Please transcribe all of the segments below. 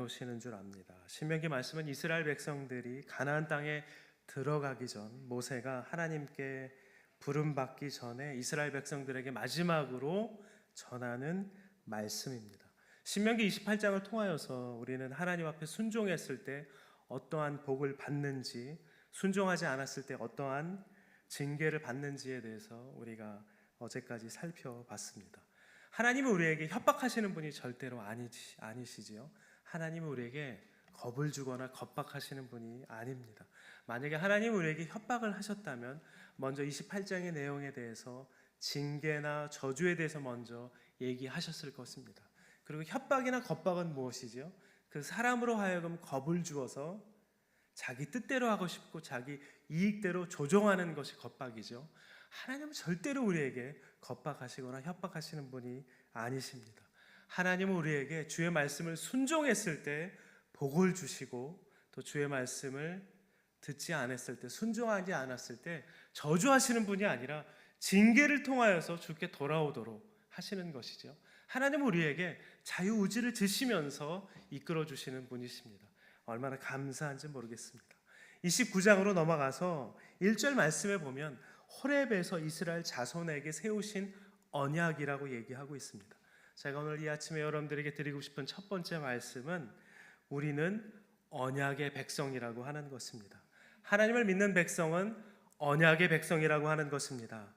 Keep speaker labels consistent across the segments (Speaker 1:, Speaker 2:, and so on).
Speaker 1: 배우시는 줄 압니다. 신명기 말씀은 이스라엘 백성들이 가나안 땅에 들어가기 전 모세가 하나님께 부름받기 전에 이스라엘 백성들에게 마지막으로 전하는 말씀입니다. 신명기 28장을 통하여서 우리는 하나님 앞에 순종했을 때 어떠한 복을 받는지, 순종하지 않았을 때 어떠한 징계를 받는지에 대해서 우리가 어제까지 살펴봤습니다. 하나님은 우리에게 협박하시는 분이 절대로 아니시지요. 하나님은 우리에게 겁을 주거나 겁박하시는 분이 아닙니다. 만약에 하나님은 우리에게 협박을 하셨다면 먼저 28장의 내용에 대해서 징계나 저주에 대해서 먼저 얘기하셨을 것입니다. 그리고 협박이나 겁박은 무엇이죠? 그 사람으로 하여금 겁을 주어서 자기 뜻대로 하고 싶고 자기 이익대로 조종하는 것이 겁박이죠. 하나님은 절대로 우리에게 겁박하시거나 협박하시는 분이 아니십니다. 하나님은 우리에게 주의 말씀을 순종했을 때 복을 주시고 또 주의 말씀을 듣지 않았을 때, 순종하지 않았을 때 저주하시는 분이 아니라 징계를 통하여서 주께 돌아오도록 하시는 것이죠. 하나님은 우리에게 자유의지를 주시면서 이끌어 주시는 분이십니다. 얼마나 감사한지 모르겠습니다. 29장으로 넘어가서 1절 말씀에 보면 호렙에서 이스라엘 자손에게 세우신 언약이라고 얘기하고 있습니다. 제가 오늘 이 아침에 여러분들에게 드리고 싶은 첫 번째 말씀은 우리는 언약의 백성이라고 하는 것입니다. 하나님을 믿는 백성은 언약의 백성이라고 하는 것입니다.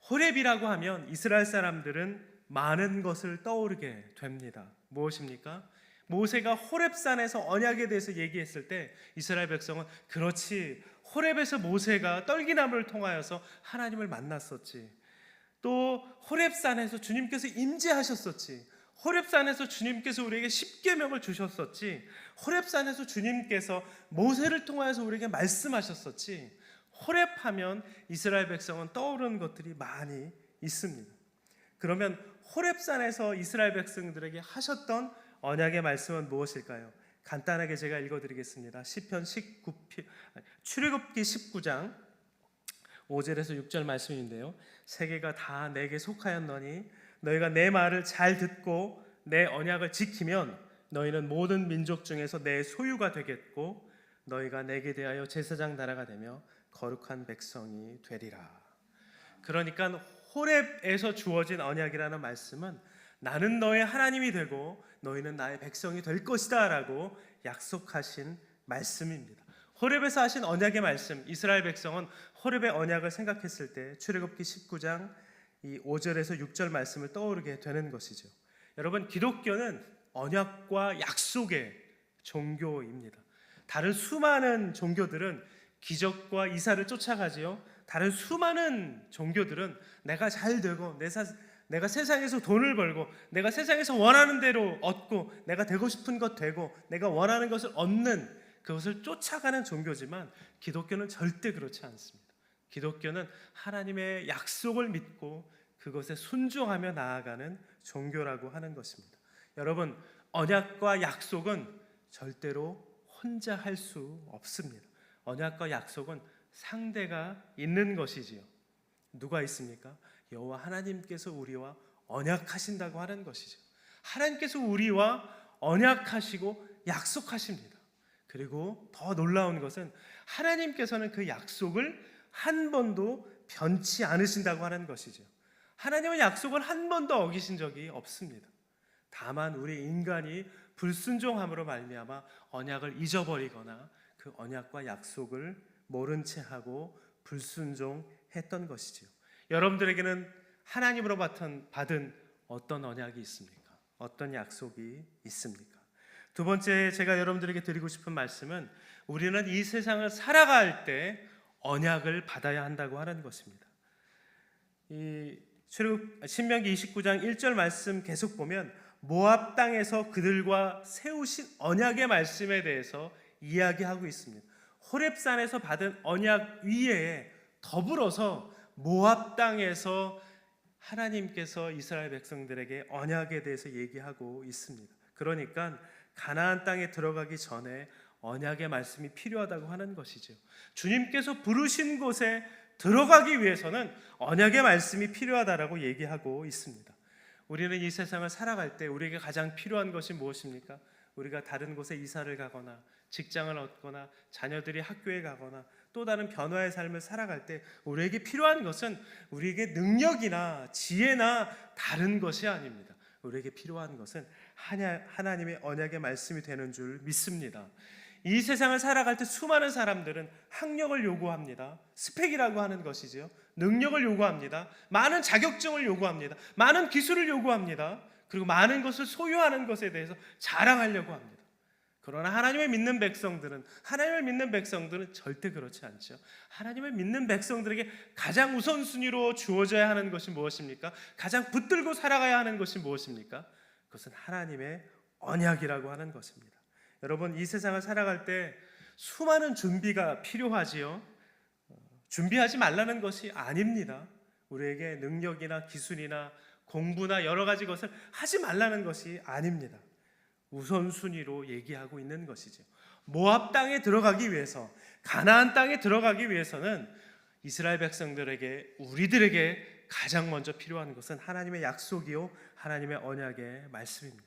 Speaker 1: 호렙이라고 하면 이스라엘 사람들은 많은 것을 떠오르게 됩니다. 무엇입니까? 모세가 호렙산에서 언약에 대해서 얘기했을 때 이스라엘 백성은 그렇지, 호렙에서 모세가 떨기나무를 통하여서 하나님을 만났었지, 또 호렙산에서 주님께서 임재하셨었지, 호렙산에서 주님께서 우리에게 십계명을 주셨었지, 호렙산에서 주님께서 모세를 통하여서 우리에게 말씀하셨었지, 호렙하면 이스라엘 백성은 떠오르는 것들이 많이 있습니다. 그러면 호렙산에서 이스라엘 백성들에게 하셨던 언약의 말씀은 무엇일까요? 간단하게 제가 읽어드리겠습니다. 출애굽기 19장 5절에서 6절 말씀인데요, 세계가 다 내게 속하였노니 너희가 내 말을 잘 듣고 내 언약을 지키면 너희는 모든 민족 중에서 내 소유가 되겠고 너희가 내게 대하여 제사장 나라가 되며 거룩한 백성이 되리라. 그러니까 호렙에서 주어진 언약이라는 말씀은 나는 너의 하나님이 되고 너희는 나의 백성이 될 것이다 라고 약속하신 말씀입니다. 호렙에서 하신 언약의 말씀, 이스라엘 백성은 호렙의 언약을 생각했을 때 출애굽기 19장 이 5절에서 6절 말씀을 떠오르게 되는 것이죠. 여러분, 기독교는 언약과 약속의 종교입니다. 다른 수많은 종교들은 기적과 이사를 쫓아가지요. 다른 수많은 종교들은 내가 잘 되고 내가 세상에서 돈을 벌고 내가 세상에서 원하는 대로 얻고 내가 되고 싶은 것 되고 내가 원하는 것을 얻는 그것을 쫓아가는 종교지만 기독교는 절대 그렇지 않습니다. 기독교는 하나님의 약속을 믿고 그것에 순종하며 나아가는 종교라고 하는 것입니다. 여러분, 언약과 약속은 절대로 혼자 할 수 없습니다. 언약과 약속은 상대가 있는 것이지요. 누가 있습니까? 여호와 하나님께서 우리와 언약하신다고 하는 것이죠. 하나님께서 우리와 언약하시고 약속하십니다. 그리고 더 놀라운 것은 하나님께서는 그 약속을 한 번도 변치 않으신다고 하는 것이죠. 하나님은 약속을 한 번도 어기신 적이 없습니다. 다만 우리 인간이 불순종함으로 말미암아 언약을 잊어버리거나 그 언약과 약속을 모른 채 하고 불순종했던 것이지요. 여러분들에게는 하나님으로 받은 어떤 언약이 있습니까? 어떤 약속이 있습니까? 두 번째 제가 여러분들에게 드리고 싶은 말씀은 우리는 이 세상을 살아갈 때 언약을 받아야 한다고 하는 것입니다. 이 신명기 29장 1절 말씀 계속 보면 모압 땅에서 그들과 세우신 언약의 말씀에 대해서 이야기하고 있습니다. 호렙산에서 받은 언약 위에 더불어서 모압 땅에서 하나님께서 이스라엘 백성들에게 언약에 대해서 얘기하고 있습니다. 그러니까 가나안 땅에 들어가기 전에 언약의 말씀이 필요하다고 하는 것이죠. 주님께서 부르신 곳에 들어가기 위해서는 언약의 말씀이 필요하다라고 얘기하고 있습니다. 우리는 이 세상을 살아갈 때 우리에게 가장 필요한 것이 무엇입니까? 우리가 다른 곳에 이사를 가거나 직장을 얻거나 자녀들이 학교에 가거나 또 다른 변화의 삶을 살아갈 때 우리에게 필요한 것은 우리에게 능력이나 지혜나 다른 것이 아닙니다. 우리에게 필요한 것은 하나님의 언약의 말씀이 되는 줄 믿습니다. 이 세상을 살아갈 때 수많은 사람들은 학력을 요구합니다. 스펙이라고 하는 것이지요. 능력을 요구합니다. 많은 자격증을 요구합니다. 많은 기술을 요구합니다. 그리고 많은 것을 소유하는 것에 대해서 자랑하려고 합니다. 그러나 하나님을 믿는 백성들은 절대 그렇지 않죠. 하나님을 믿는 백성들에게 가장 우선순위로 주어져야 하는 것이 무엇입니까? 가장 붙들고 살아가야 하는 것이 무엇입니까? 그것은 하나님의 언약이라고 하는 것입니다. 여러분, 이 세상을 살아갈 때 수많은 준비가 필요하지요. 준비하지 말라는 것이 아닙니다. 우리에게 능력이나 기술이나 공부나 여러 가지 것을 하지 말라는 것이 아닙니다. 우선순위로 얘기하고 있는 것이죠. 모압 땅에 들어가기 위해서, 가나안 땅에 들어가기 위해서는 이스라엘 백성들에게, 우리들에게 가장 먼저 필요한 것은 하나님의 약속이요 하나님의 언약의 말씀입니다.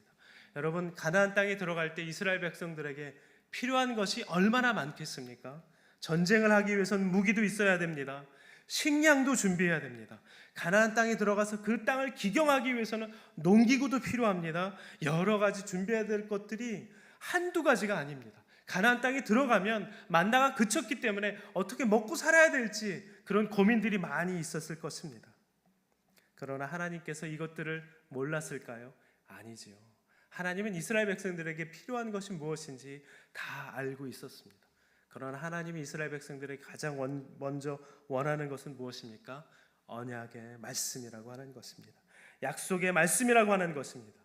Speaker 1: 여러분, 가나안 땅에 들어갈 때 이스라엘 백성들에게 필요한 것이 얼마나 많겠습니까? 전쟁을 하기 위해서는 무기도 있어야 됩니다. 식량도 준비해야 됩니다. 가나안 땅에 들어가서 그 땅을 기경하기 위해서는 농기구도 필요합니다. 여러 가지 준비해야 될 것들이 한두 가지가 아닙니다. 가나안 땅에 들어가면 만나가 그쳤기 때문에 어떻게 먹고 살아야 될지 그런 고민들이 많이 있었을 것입니다. 그러나 하나님께서 이것들을 몰랐을까요? 아니지요. 하나님은 이스라엘 백성들에게 필요한 것이 무엇인지 다 알고 있었습니다. 그러나 하나님이 이스라엘 백성들에게 가장 먼저 원하는 것은 무엇입니까? 언약의 말씀이라고 하는 것입니다. 약속의 말씀이라고 하는 것입니다.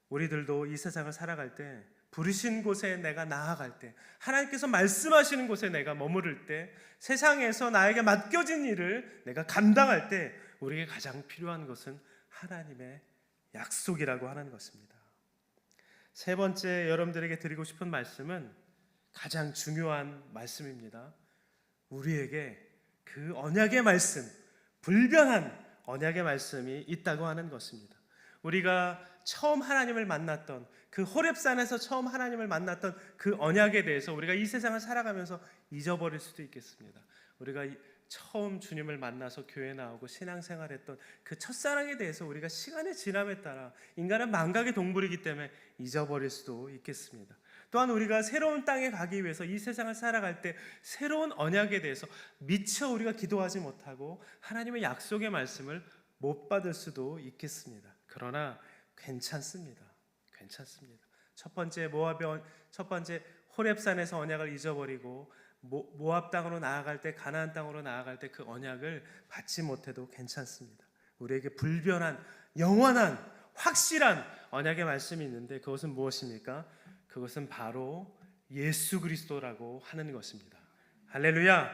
Speaker 1: 우리들도 이 세상을 살아갈 때, 부르신 곳에 내가 나아갈 때, 하나님께서 말씀하시는 곳에 내가 머무를 때, 세상에서 나에게 맡겨진 일을 내가 감당할 때 우리에게 가장 필요한 것은 하나님의 약속이라고 하는 것입니다. 세 번째 여러분들에게 드리고 싶은 말씀은 가장 중요한 말씀입니다. 우리에게 그 언약의 말씀, 불변한 언약의 말씀이 있다고 하는 것입니다. 우리가 처음 하나님을 만났던 그 호렙산에서 처음 하나님을 만났던 그 언약에 대해서 우리가 이 세상을 살아가면서 잊어버릴 수도 있겠습니다. 우리가 처음 주님을 만나서 교회 나오고 신앙생활했던 그 첫사랑에 대해서 우리가 시간의 지남에 따라, 인간은 망각의 동물이기 때문에 잊어버릴 수도 있겠습니다. 또한 우리가 새로운 땅에 가기 위해서 이 세상을 살아갈 때 새로운 언약에 대해서 미처 우리가 기도하지 못하고 하나님의 약속의 말씀을 못 받을 수도 있겠습니다. 그러나 괜찮습니다. 첫 번째 호렙산에서 언약을 잊어버리고 모압 땅으로 나아갈 때, 가나안 땅으로 나아갈 때 그 언약을 받지 못해도 괜찮습니다. 우리에게 불변한, 영원한, 확실한 언약의 말씀이 있는데 그것은 무엇입니까? 그것은 바로 예수 그리스도라고 하는 것입니다. 할렐루야.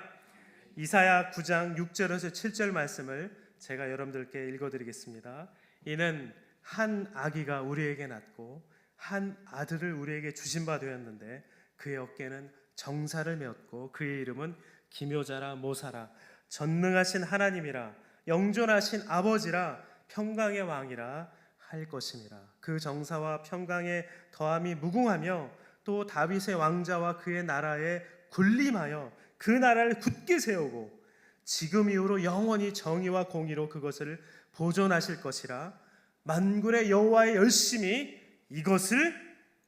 Speaker 1: 이사야 9장 6절에서 7절 말씀을 제가 여러분들께 읽어드리겠습니다. 이는 한 아기가 우리에게 낳고 한 아들을 우리에게 주신 바 되었는데 그의 어깨는 정사를 메었고 그의 이름은 기묘자라 모사라 전능하신 하나님이라 영존하신 아버지라 평강의 왕이라 할 것임이라. 그 정사와 평강의 더함이 무궁하며 또 다윗의 왕자와 그의 나라에 군림하여 그 나라를 굳게 세우고 지금 이후로 영원히 정의와 공의로 그것을 보존하실 것이라. 만군의 여호와의 열심히 이것을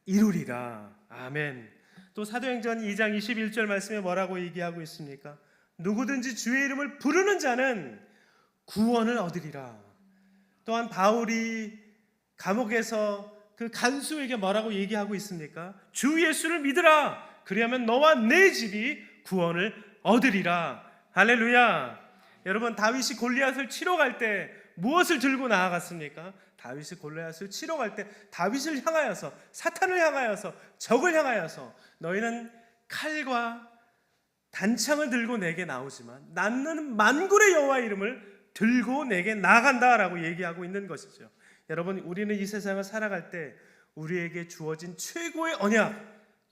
Speaker 1: 이루리라. 아멘. 또 사도행전 2장 21절 말씀에 뭐라고 얘기하고 있습니까? 누구든지 주의 이름을 부르는 자는 구원을 얻으리라. 또한 바울이 감옥에서 그 간수에게 뭐라고 얘기하고 있습니까? 주 예수를 믿으라. 그리하면 너와 내 집이 구원을 얻으리라. 할렐루야. 여러분, 다윗이 골리앗을 치러 갈 때 무엇을 들고 나아갔습니까? 다윗이 골리앗을 치러 갈 때 다윗을 향하여서, 사탄을 향하여서, 적을 향하여서 너희는 칼과 단창을 들고 내게 나오지만 나는 만군의 여호와 이름을 들고 내게 나간다라고 얘기하고 있는 것이죠. 여러분, 우리는 이 세상을 살아갈 때 우리에게 주어진 최고의 언약,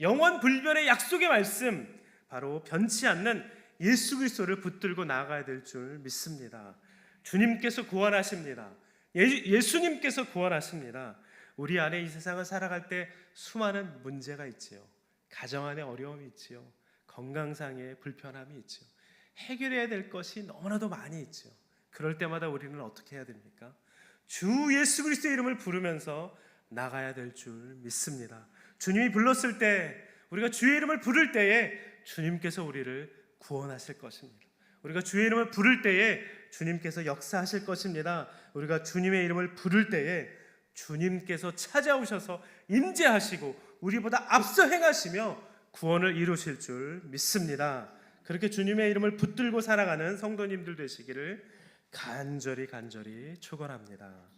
Speaker 1: 영원 불변의 약속의 말씀, 바로 변치 않는 예수 그리스도를 붙들고 나아가야 될 줄 믿습니다. 주님께서 구원하십니다. 예수님께서 구원하십니다. 우리 안에 이 세상을 살아갈 때 수많은 문제가 있지요. 가정 안에 어려움이 있지요. 건강상의 불편함이 있지요. 해결해야 될 것이 너무나도 많이 있지요. 그럴 때마다 우리는 어떻게 해야 됩니까? 주 예수 그리스도의 이름을 부르면서 나가야 될 줄 믿습니다. 주님이 불렀을 때, 우리가 주의 이름을 부를 때에 주님께서 우리를 구원하실 것입니다. 우리가 주의 이름을 부를 때에 주님께서 역사하실 것입니다. 우리가 주님의 이름을 부를 때에 주님께서 찾아오셔서 임재하시고 우리보다 앞서 행하시며 구원을 이루실 줄 믿습니다. 그렇게 주님의 이름을 붙들고 살아가는 성도님들 되시기를 간절히 축원합니다.